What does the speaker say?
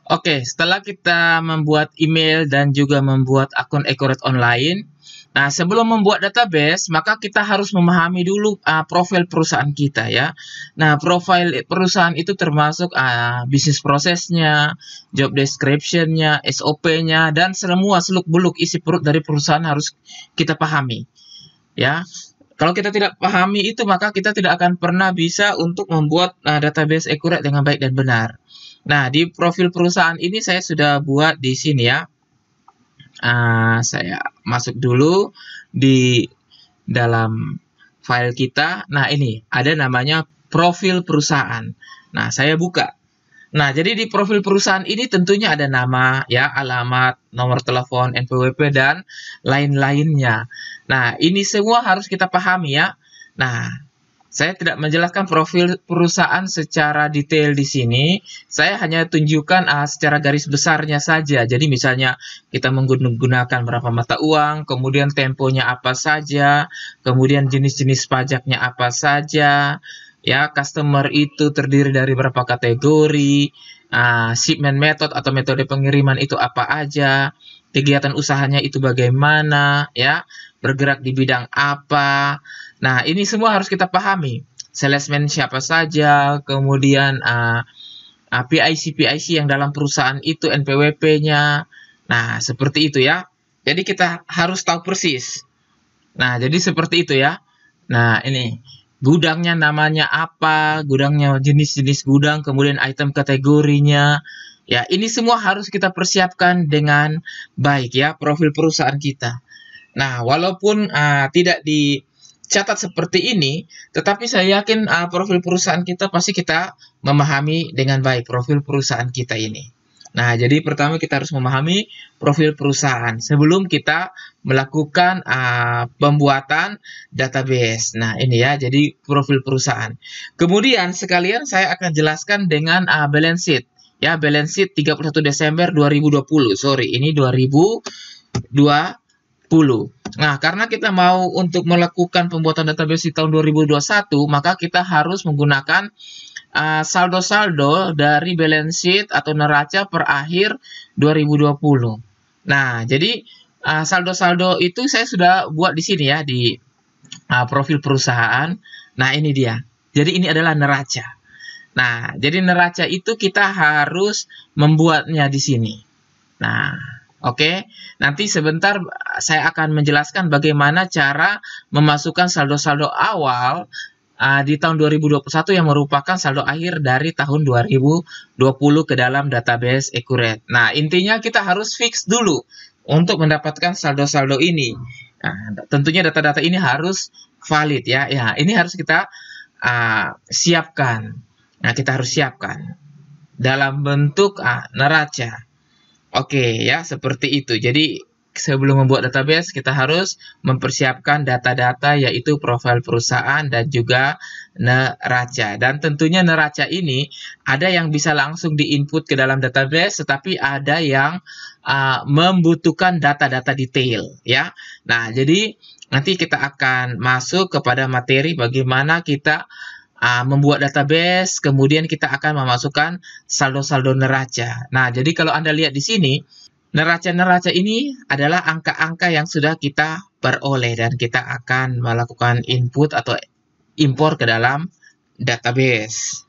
Oke, setelah kita membuat email dan juga membuat akun Accurate Online, nah sebelum membuat database, maka kita harus memahami dulu profil perusahaan kita ya. Nah, profil perusahaan itu termasuk bisnis prosesnya, job description-nya, SOP-nya, dan semua seluk-beluk isi perut dari perusahaan harus kita pahami ya. Kalau kita tidak pahami itu, maka kita tidak akan pernah bisa untuk membuat database Accurate dengan baik dan benar. Nah, di profil perusahaan ini saya sudah buat di sini ya. Saya masuk dulu di dalam file kita. Nah, ini ada namanya profil perusahaan. Nah, saya buka. Nah, jadi di profil perusahaan ini tentunya ada nama, ya, alamat, nomor telepon, NPWP, dan lain-lainnya. Nah, ini semua harus kita pahami ya. Nah, saya tidak menjelaskan profil perusahaan secara detail di sini. Saya hanya tunjukkan secara garis besarnya saja. Jadi misalnya kita menggunakan berapa mata uang, kemudian temponya apa saja, kemudian jenis-jenis pajaknya apa saja, ya, customer itu terdiri dari berapa kategori, shipment method atau metode pengiriman itu apa aja, kegiatan usahanya itu bagaimana, ya, bergerak di bidang apa. Nah, ini semua harus kita pahami. Salesman siapa saja, kemudian PIC yang dalam perusahaan itu, NPWP-nya. Nah, seperti itu ya. Jadi kita harus tahu persis. Nah, jadi seperti itu ya. Nah, ini gudangnya namanya apa, gudangnya jenis-jenis gudang, kemudian item kategorinya. Ya, ini semua harus kita persiapkan dengan baik ya, profil perusahaan kita. Nah, walaupun tidak dicatat seperti ini, tetapi saya yakin profil perusahaan kita pasti kita memahami dengan baik profil perusahaan kita ini. Nah, jadi pertama kita harus memahami profil perusahaan sebelum kita melakukan pembuatan database. Nah, ini ya, jadi profil perusahaan. Kemudian sekalian saya akan jelaskan dengan balance sheet. Ya, balance sheet 31 Desember 2020. Sorry, ini 2020. Nah, karena kita mau untuk melakukan pembuatan database di tahun 2021, maka kita harus menggunakan saldo-saldo dari balance sheet atau neraca per akhir 2020. Nah, jadi saldo-saldo itu saya sudah buat di sini ya, di profil perusahaan. Nah, ini dia. Jadi ini adalah neraca. Nah, jadi neraca itu kita harus membuatnya di sini. Nah, oke, nanti sebentar saya akan menjelaskan bagaimana cara memasukkan saldo-saldo awal di tahun 2021 yang merupakan saldo akhir dari tahun 2020 ke dalam database Accurate. Nah, intinya kita harus fix dulu untuk mendapatkan saldo-saldo ini. Nah, tentunya data-data ini harus valid ya. Ya, ini harus kita siapkan. Nah, kita harus siapkan dalam bentuk neraca. Oke, ya, seperti itu. Jadi, sebelum membuat database, kita harus mempersiapkan data-data yaitu profil perusahaan dan juga neraca. Dan tentunya neraca ini ada yang bisa langsung diinput ke dalam database, tetapi ada yang membutuhkan data-data detail, ya. Nah, jadi nanti kita akan masuk kepada materi bagaimana kita membuat database, kemudian kita akan memasukkan saldo-saldo neraca. Nah, jadi kalau Anda lihat di sini, neraca-neraca ini adalah angka-angka yang sudah kita peroleh dan kita akan melakukan input atau impor ke dalam database.